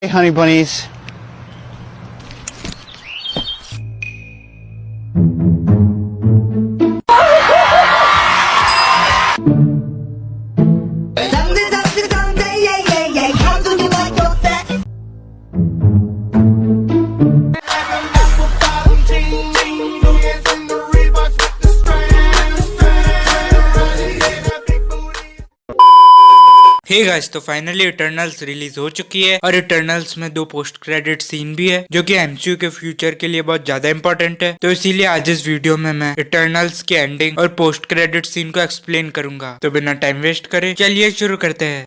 Hey, honey bunnies. Hey guys, तो finally Eternals release हो चुकी है और इटर्नल्स में 2 पोस्ट क्रेडिट सीन भी है जो कि एमसीयू के फ्यूचर के लिए बहुत ज्यादा इंपॉर्टेंट है। तो इसीलिए आज इस वीडियो में मैं इटर्नल्स की एंडिंग और पोस्ट क्रेडिट सीन को एक्सप्लेन करूंगा। तो बिना टाइम वेस्ट करे चलिए शुरू करते हैं।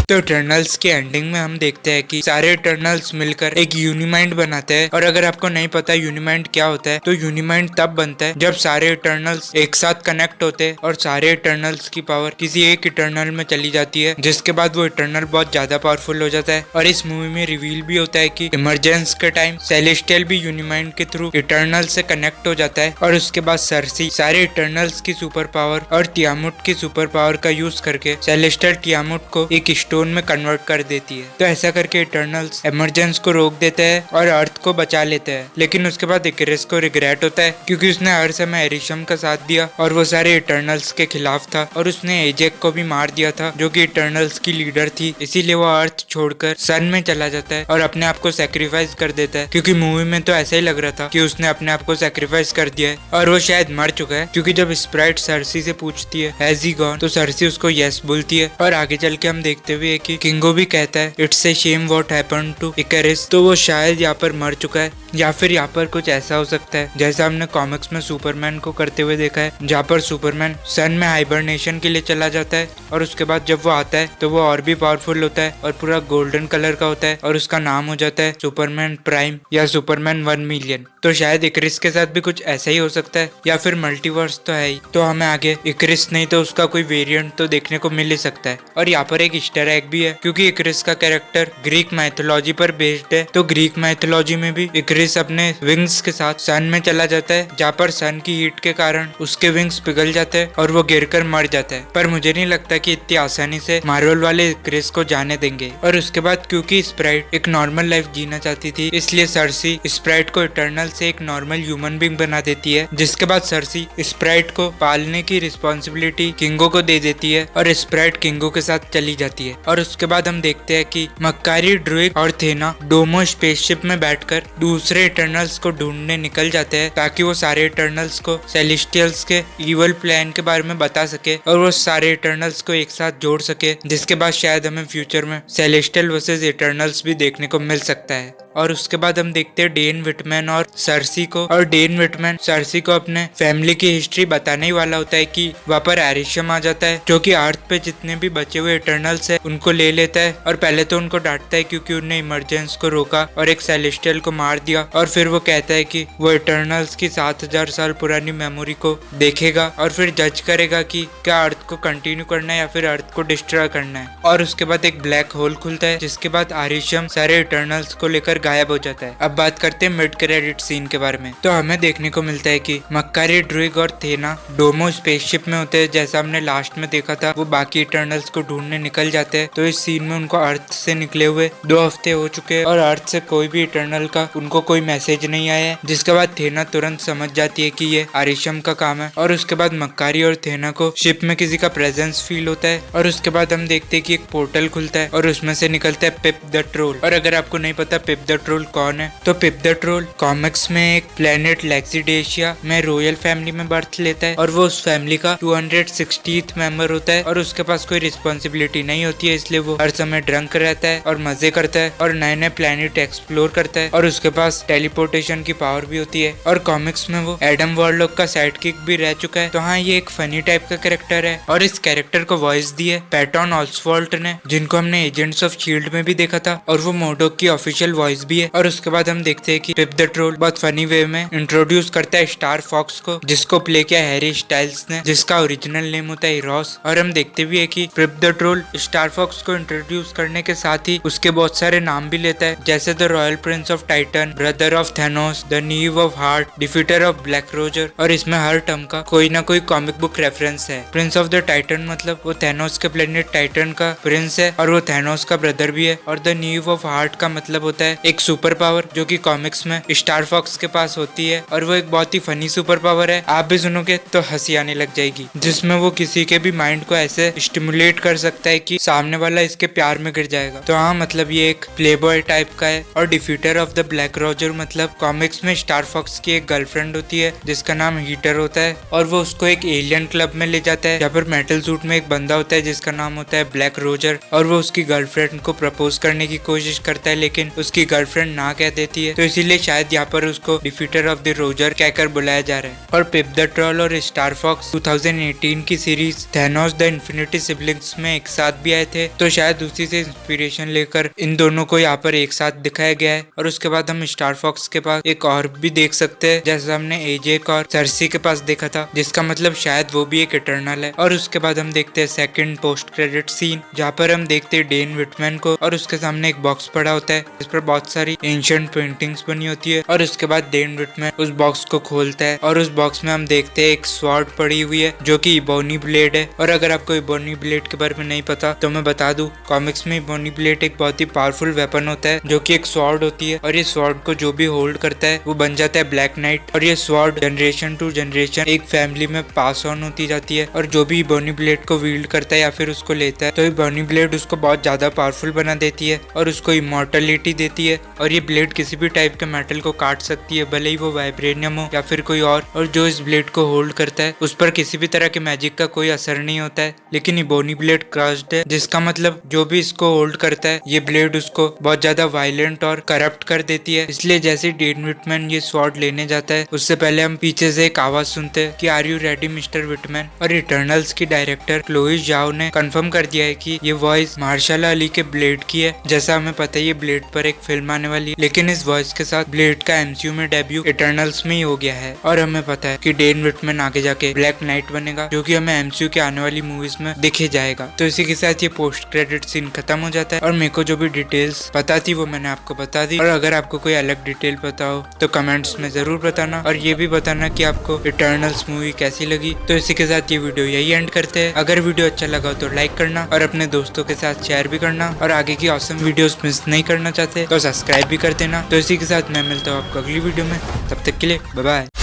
तो इटर्नल्स के एंडिंग में हम देखते हैं कि सारे इटर्नल्स मिलकर एक यूनिमाइंड बनाते हैं। और अगर आपको नहीं पता यूनिमाइंड क्या होता है, तो यूनिमाइंड तब बनता है जब सारे इटर्नल्स एक साथ कनेक्ट होते हैं और सारे इटर्नल्स की पावर किसी एक इटर्नल में चली जाती है, जिसके बाद वो इटर्नल बहुत ज्यादा पावरफुल हो जाता है। और इस मूवी में रिवील भी होता है कि इमरजेंस के टाइम सेलेस्टियल भी यूनिमाइंड के थ्रू इटर्नल से कनेक्ट हो जाता है। और उसके बाद सर्सी सारे इटर्नल्स की सुपर पावर और तियामुट की सुपर पावर का यूज करके सेलेस्टियल तियामुट को एक स्टोन में कन्वर्ट कर देती है। तो ऐसा करके इटर्नल्स इमरजेंस को रोक देते हैं और अर्थ को बचा लेते हैं। लेकिन उसके बाद इकरिस को रिग्रेट होता है क्योंकि उसने हर समय एरिशम का साथ दिया और वो सारे इटर्नल्स के खिलाफ था और उसने एजेक को भी मार दिया था जो कि इटर्नल्स की लीडर थी। इसीलिए वो अर्थ छोड़कर सन में चला जाता है और अपने आप को सेक्रीफाइस कर देता है, क्योंकि मूवी में तो ऐसा ही लग रहा था कि उसने अपने आप को सेक्रीफाइस कर दिया है और वो शायद मर चुका है। क्योंकि जब स्प्राइट सर्सी से पूछती है हैज ही गॉन, तो सर्सी उसको यस बोलती है। और आगे चल के हम देखते हुए कि किंगो भी कहता है it's a shame what happened to Ikaris. तो वो शायद यहाँ पर मर चुका है या फिर यहाँ पर कुछ ऐसा हो सकता है जैसा हमने कॉमिक्स में सुपरमैन को करते हुए देखा है, जहाँ पर सुपरमैन सन में हाइबरनेशन के लिए चला जाता है और उसके बाद जब वो आता है तो वो और भी पावरफुल होता है और पूरा गोल्डन कलर का होता है और उसका नाम हो जाता है सुपरमैन प्राइम या सुपरमैन 1 मिलियन। तो शायद इकरिस के साथ भी कुछ ऐसा ही हो सकता है या फिर मल्टीवर्स तो है ही, तो हमें आगे इकरिस नहीं तो उसका कोई वेरिएंट तो देखने को मिल ही सकता है। और यहाँ पर एक ईस्टर एग भी है क्योंकि इकरिस का कैरेक्टर ग्रीक माइथोलॉजी पर बेस्ड है। तो ग्रीक माइथोलॉजी में भी इकरिस अपने विंग्स के साथ सन में चला जाता है, जहाँ पर सन की हीट के कारण उसके विंग्स पिघल जाते हैं और वो गिरकर मर जाता है। पर मुझे नहीं लगता कि इतनी आसानी से मार्वल वाले इकरिस को जाने देंगे। और उसके बाद क्योंकि स्प्राइट एक नॉर्मल लाइफ जीना चाहती थी, इसलिए सर्सी स्प्राइट को इटर्नल से एक नॉर्मल ह्यूमन बीइंग बना देती है, जिसके बाद सर्सी स्प्राइट को पालने की रिस्पॉन्सिबिलिटी किंगो को दे देती है और स्प्राइट किंगो के साथ चली जाती है। और उसके बाद हम देखते हैं कि मक्कारी, ड्रुइग और थेना डोमो स्पेसशिप में बैठकर दूसरे इटर्नल्स को ढूंढने निकल जाते हैं ताकि वो सारे इटर्नल्स को सेलेस्टियल्स के इवल प्लान के बारे में बता सके और वो सारे इटर्नल्स को एक साथ जोड़ सके, जिसके बाद शायद हमें फ्यूचर में सेलेस्टियल वर्सेस इटर्नल्स भी देखने को मिल सकता है। और उसके बाद हम देखते हैं डेन विटमैन और सर्सी को, और डेन विटमैन सर्सी को अपने फैमिली की हिस्ट्री बताने ही वाला होता है कि वहाँ पर एरिशम आ जाता है जो कि अर्थ पे जितने भी बचे हुए इटर्नल्स है उनको ले लेता है। और पहले तो उनको डांटता है क्योंकि उन्हें इमरजेंस को रोका और एक सेलेस्टियल को मार दिया। और फिर वो कहता है कि वो इटर्नल्स की 7000 साल पुरानी मेमोरी को देखेगा और फिर जज करेगा कि क्या अर्थ को कंटिन्यू करना है या फिर अर्थ को डिस्ट्रॉय करना है। और उसके बाद एक ब्लैक होल खुलता है, जिसके बाद एरिशम सारे इटर्नल्स को लेकर गायब हो जाता है। अब बात करते हैं मिड क्रेडिट सीन के बारे में। तो हमें देखने को मिलता है कि मक्कारी, ड्रुइग और थेना डोमो स्पेसशिप में होते हैं, जैसा हमने लास्ट में देखा था। वो बाकी इटर्नल्स को ढूंढने निकल जाते हैं। तो इस सीन में उनको अर्थ से निकले हुए 2 हफ्ते हो चुके हैं और अर्थ से कोई भी इटर्नल का उनको कोई मैसेज नहीं आया है, जिसके बाद थेना तुरंत समझ जाती है कि ये एरिशम का काम है। और उसके बाद मक्कारी और थेना को शिप में किसी का प्रेजेंस फील होता है और उसके बाद हम देखते हैं कि एक पोर्टल खुलता है और उसमें से निकलता है पिप द ट्रोल। और अगर आपको नहीं पता पिप द ट्रोल कौन है, तो पिप द ट्रोल कॉमिक्स में एक प्लेनेट लेक्सिडेशिया में रॉयल फैमिली में बर्थ लेता है और वो उस फैमिली का 260th मेंबर होता है। और उसके पास कोई रिस्पॉन्सिबिलिटी नहीं होती है, इसलिए वो हर समय ड्रंक रहता है और मजे करता है और नए नए प्लेनेट एक्सप्लोर करता है। और उसके पास टेलीपोर्टेशन की पावर भी होती है। और कॉमिक्स में वो एडम वॉरलॉक का साइड किक भी रह चुका है। तो हाँ, ये एक फनी टाइप का कैरेक्टर है। और इस कैरेक्टर को वॉइस दी है पैटन ऑस्वाल्ट ने, जिनको हमने एजेंट्स ऑफ शील्ड में भी देखा था, और वो मोडोक की ऑफिशियल वॉइस भी है। और उसके बाद हम देखते हैं कि पिप द ट्रोल बहुत फनी वे में इंट्रोड्यूस करता है स्टार फॉक्स को, जिसको प्ले किया हैरी स्टाइल्स ने, जिसका ओरिजिनल नेम होता है रॉस। और हम देखते भी है कि पिप द ट्रोल स्टार फॉक्स को इंट्रोड्यूस करने के साथ ही उसके बहुत सारे नाम भी लेता है, जैसे the royal prince of Titan, brother of Thanos, the knave of heart, defeater of black Roger. और इसमें हर टर्म का कोई ना कोई कॉमिक बुक रेफरेंस है। प्रिंस ऑफ द टाइटन मतलब वो थैनोस के प्लेनेट टाइटन का प्रिंस है और वो थैनोस का ब्रदर भी है। और द नीव ऑफ हार्ट का मतलब होता है एक सुपर पावर जो कि कॉमिक्स में स्टार फॉक्स के पास होती है और वो एक बहुत ही फनी सुपर पावर है। आप भी सुनोगे तो हंसी आने लग जाएगी, जिसमें वो किसी के भी माइंड को ऐसे स्टिमुलेट कर सकता है कि सामने वाला इसके प्यार में गिर जाएगा। तो हाँ, मतलब ये एक प्लेबॉय टाइप का है। और डिफीटर ऑफ द ब्लैक रोजर मतलब कॉमिक्स में स्टार फॉक्स की एक गर्लफ्रेंड होती है जिसका नाम हीटर होता है और वो उसको एक एलियन क्लब में ले जाता है। यहाँ पर मेटल सूट में एक बंदा होता है जिसका नाम होता है ब्लैक रोजर और वो उसकी गर्लफ्रेंड को प्रपोज करने की कोशिश करता है, लेकिन उसकी गर्लफ्रेंड ना कह देती है। तो इसीलिए शायद यहाँ पर उसको डिफीटर ऑफ द रोजर कहकर बुलाया जा रहा है। और पिप द ट्रोल और स्टार फॉक्स 2018 की series Thanos the infinity siblings में एक साथ भी आए थे, तो शायद उसी से इंस्पिरेशन लेकर इन दोनों को यहाँ पर एक साथ दिखाया गया है। और उसके बाद हम स्टार फॉक्स के पास एक और भी देख सकते हैं, जैसा हमने एजेक और सर्सी के पास देखा था, जिसका मतलब शायद वो भी एक इटर्नल है। और उसके बाद हम देखते हैं सेकंड पोस्ट क्रेडिट सीन, जहाँ पर हम देखते हैं डेन विटमैन को और उसके सामने एक बॉक्स पड़ा होता है जिस पर बहुत सारी एंशिएंट पेंटिंग्स बनी होती है। और उसके बाद डेन विटमैन उस बॉक्स को खोलता है और उस बॉक्स में हम देखते हैं एक स्वॉर्ड पड़ी हुई है जो कि इबोनी ब्लेड है। और अगर आपको इबोनी ब्लेड के बारे में नहीं पता तो मैं बता दूं, कॉमिक्स में इबोनी ब्लेड एक बहुत ही पावरफुल वेपन होता है जो कि एक स्वॉर्ड होती है और ये स्वॉर्ड को जो भी होल्ड करता है वो बन जाता है ब्लैक नाइट। और ये स्वॉर्ड जनरेशन टू जनरेशन एक फैमिली में पास ऑन होती जाती है और जो भी इबोनी ब्लेड को वील्ड करता है या फिर उसको लेता है तो इबोनी ब्लेड उसको बहुत ज्यादा पावरफुल बना देती है और उसको इमॉर्टलिटी देती है। और ये ब्लेड किसी भी टाइप के मेटल को काट सकती है, भले ही वो वाइब्रेनियम हो या फिर कोई और जो इस ब्लेड को होल्ड करता है उस पर किसी भी तरह के मैजिक का कोई असर नहीं होता है। लेकिन इबोनी ब्लेड क्रश्ड है, जिसका मतलब जो भी इसको होल्ड करता है ये ब्लेड उसको बहुत ज्यादा वायलेंट और करप्ट कर देती है। इसलिए जैसे डेन विटमैन ये स्वॉर्ड लेने जाता है उससे पहले हम पीछे से एक आवाज सुनते हैं कि are you ready mister Whitman. और इटर्नल्स की डायरेक्टर क्लोई जाओ ने कंफर्म कर दिया है कि ये वॉइस मार्शल अली के ब्लेड की है। जैसा हमें पता है ये ब्लेड पर एक फिल्म आने वाली है, लेकिन इस वॉइस के साथ ब्लेड का एमसीयू में डेब्यू इटर्नल्स में ही हो गया है। और हमें पता है कि डेन विटमैन आगे जाके ब्लैक नाइट बनेगा जो कि हमें एमसीयू के आने वाली मूवीज में दिखे जाएगा। तो इसी के साथ ये पोस्ट क्रेडिट सीन खत्म हो जाता है और मेरे को जो भी डिटेल्स पता थी वो मैंने आपको बता दी। और अगर आपको कोई अलग डिटेल पता हो तो कमेंट्स में जरूर बताना और ये भी बताना कि आपको इटर्नल्स मूवी कैसी लगी। तो इसी के साथ ये वीडियो यही एंड करते हैं। अगर वीडियो अच्छा लगा तो लाइक करना और अपने दोस्तों के साथ शेयर भी करना और आगे की ऑसम वीडियोस मिस नहीं करना चाहते तो सब्सक्राइब भी कर देना। तो इसी के साथ मैं मिलता हूँ आपको अगली वीडियो में, तब तक के लिए बाय बाय।